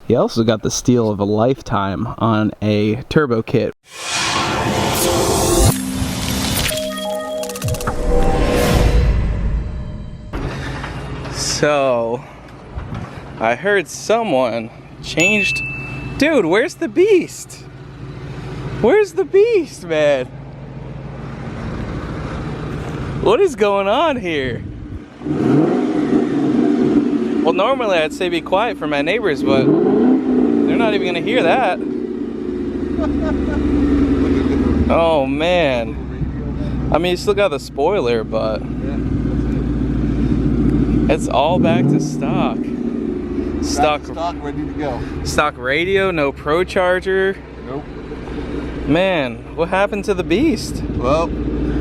He also got the steal of a lifetime on a turbo kit. So, I heard someone changed... Dude, where's the Beast? Where's the Beast, man? What is going on here? Well, normally I'd say be quiet for my neighbors, but they're not even gonna hear that. Oh man. I mean, you still got the spoiler, but it's all back to stock. Stock ready to go. Stock radio, no Procharger. Nope. Man, what happened to the Beast? Well,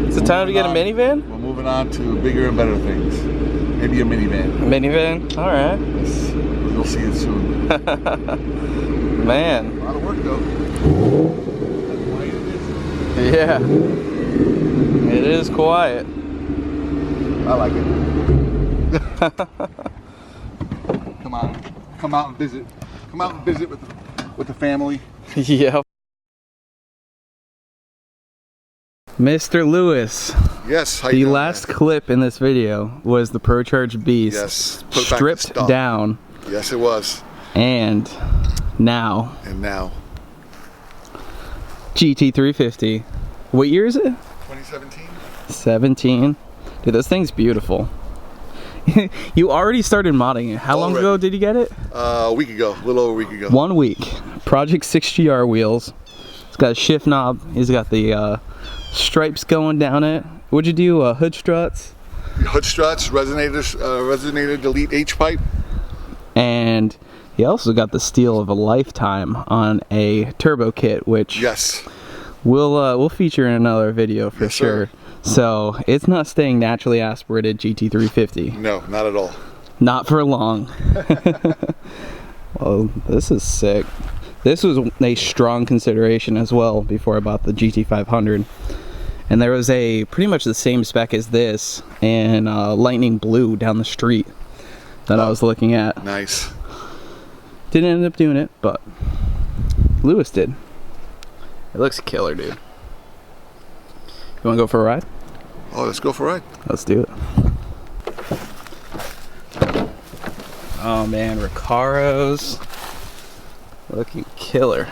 is it time to get a minivan? We're moving on to bigger and better things. Maybe a minivan. A minivan? All right. Yes. You'll see it soon. Man. A lot of work though. Yeah. It is quiet. I like it. Come on. Come out and visit. Come out and visit with the family. Yep. Mr. Lewis. Yes. The last clip in this video was the Procharged Beast. Yes. Stripped down. Yes, it was. And now. GT350. What year is it? 2017. 17. Dude, this thing's beautiful. You already started modding it. How long ago did you get it? A week ago. A little over a week ago. 1 week. Project 6GR wheels. It's got a shift knob. He's got the stripes going down it. What'd you do? Hood struts? Hood struts, resonator delete H-pipe. And he also got the steal of a lifetime on a turbo kit, which we'll feature in another video for sure. So it's not staying naturally aspirated GT350. No, not at all. Not for long. Well, this is sick. This was a strong consideration as well before I bought the GT500. And there was a pretty much the same spec as this and lightning blue down the street that I was looking at. Nice. Didn't end up doing it, but Lewis did. It looks killer, dude. You wanna go for a ride? Oh, let's go for a ride. Let's do it. Oh man, Recaros. Looking killer.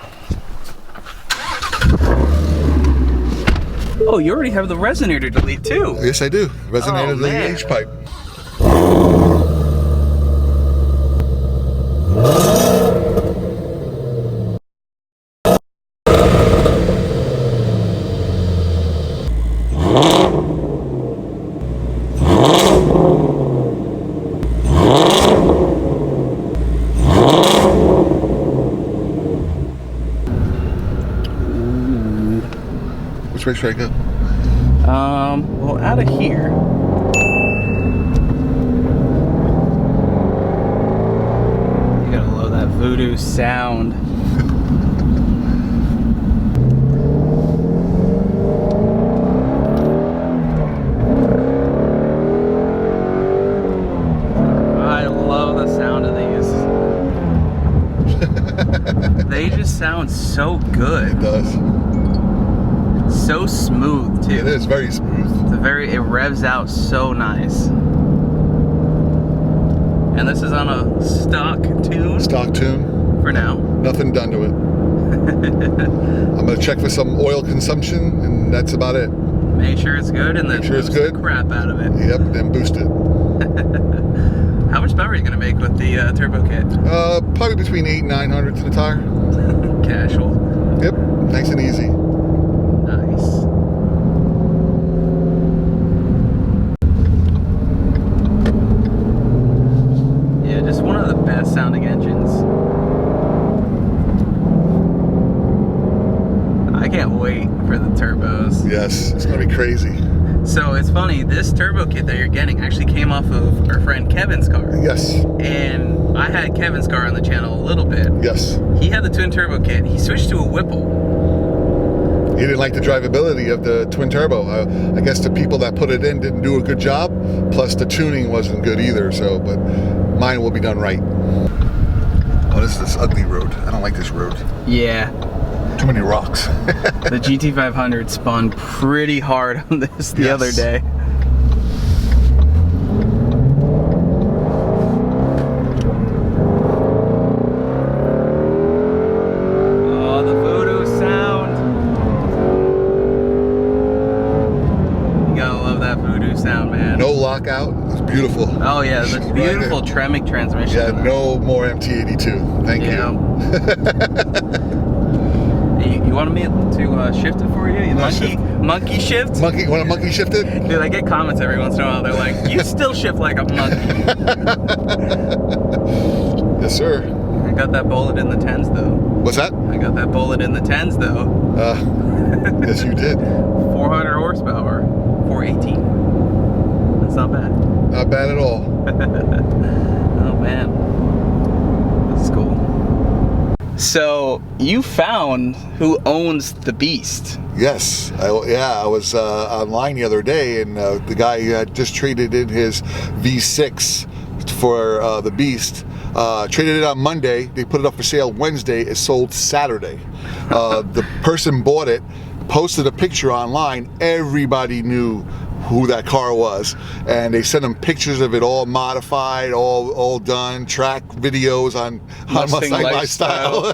Oh, you already have the resonator delete too. Yes, I do. Resonator delete H-pipe. Which way should I go? Well, out of here. You gotta love that voodoo sound. I love the sound of these. They just sound so good. It does. So smooth too. It is very smooth. It revs out so nice. And this is on a stock tune? Stock tune. For now. Nothing done to it. I'm gonna check for some oil consumption and that's about it. Make sure it's good and then boost the crap out of it. Yep, then boost it. How much power are you gonna make with the turbo kit? Probably between 800 and 900 to the tire. Casual. Yep, nice and easy. Nice. Yeah, just one of the best sounding engines. I can't wait for the turbos. Yes, it's gonna be crazy. So it's funny, this turbo kit that you're getting actually came off of our friend Kevin's car. Yes. And I had Kevin's car on the channel a little bit. Yes. He had the twin turbo kit. He switched to a Whipple. He didn't like the drivability of the twin turbo. I guess the people that put it in didn't do a good job. Plus the tuning wasn't good either. So, but mine will be done right. Oh, What is this ugly road? I don't like this road. Yeah. Too many rocks. The GT500 spun pretty hard on this the other day. Oh, the voodoo sound. You gotta love that voodoo sound, man. No lockout. It's beautiful. Oh yeah, the beautiful Tremec transmission. Yeah, no more MT82. Thank you. You wanted me to shift it for you? Monkey shift? Monkey, want a monkey shifted? Dude, I get comments every once in a while. They're like, you still shift like a monkey. Yes, sir. I got that bullet in the 10s though. What's that? I got that bullet in the 10s though. Yes, you did. 400 horsepower, 418. That's not bad. Not bad at all. Oh man, that's cool. So you found who owns the Beast. Yes, I was online the other day, and the guy had just traded in his V6 for the Beast. Traded it on Monday. They put it up for sale Wednesday. It sold Saturday. The person bought it, posted a picture online. Everybody knew who that car was, and they sent him pictures of it all modified, all done, track videos on Mustang Lifestyle.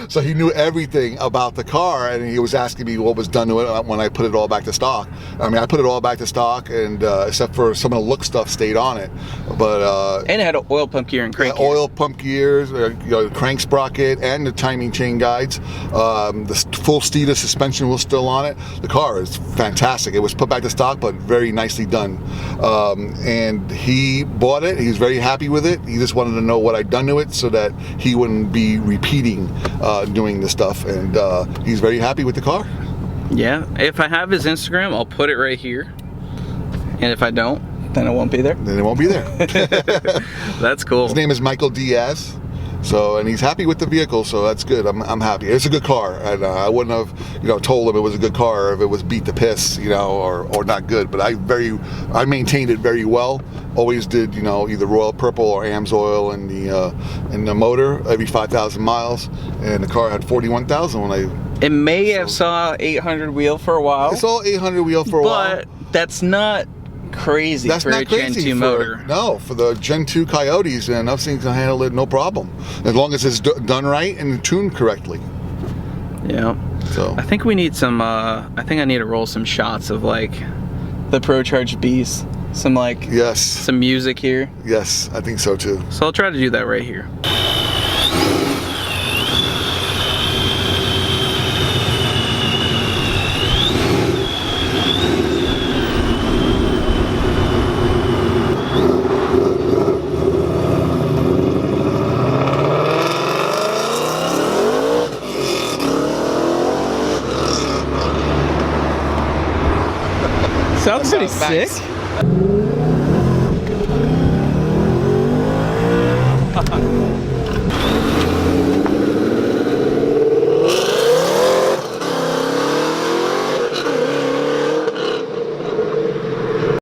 So he knew everything about the car, and he was asking me what was done to it when I put it all back to stock. I mean, I put it all back to stock, and except for some of the look stuff stayed on it. But and it had an oil pump gear and crank gear. Oil pump gears, crank sprocket, and the timing chain guides. The full Steeda suspension was still on it. The car is fantastic. It was put back to stock, but very nicely done. And he bought it. He was very happy with it. He just wanted to know what I'd done to it so that he wouldn't be repeating doing the stuff. And he's very happy with the car. Yeah, if I have his Instagram, I'll put it right here. And if I don't, then it won't be there. Then it won't be there. That's cool. His name is Michael Diaz. So, and he's happy with the vehicle, so that's good. I'm happy. It's a good car, and I wouldn't have, told him it was a good car if it was beat to piss, or not good. But I maintained it very well. Always did, either Royal Purple or AMS oil in the motor every 5,000 miles, and the car had 41,000 when I. It may have saw 800 wheel for a while. It's all 800 wheel for a while. But that's not crazy. That's for not a Gen 2 motor. No, for the Gen 2 Coyotes, and those things can handle it no problem, as long as it's done right and tuned correctly. Yeah. So I think we need some. I think I need to roll some shots of like the Procharged Beast. Some some music here. Yes, I think so too. So I'll try to do that right here. Sounds pretty sick.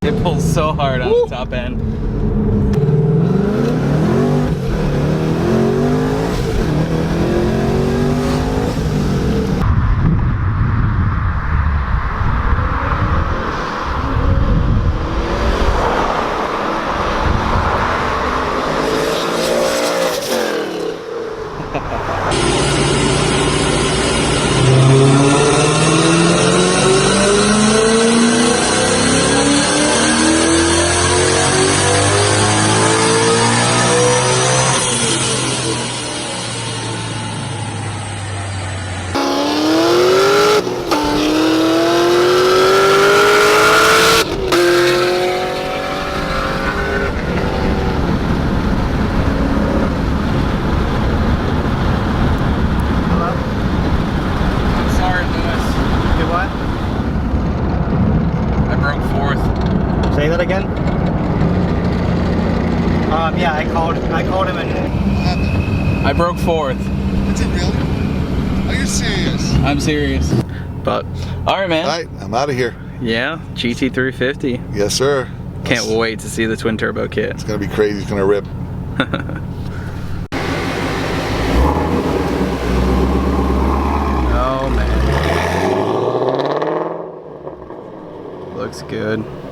It pulls so hard on the top end. Say that again? Yeah, I called him and I broke fourth. Is it really? Are you serious? I'm serious. But all right, man. All right, I'm out of here. Yeah, GT350. Yes, sir. Can't wait to see the twin turbo kit. It's gonna be crazy. It's gonna rip. looks good.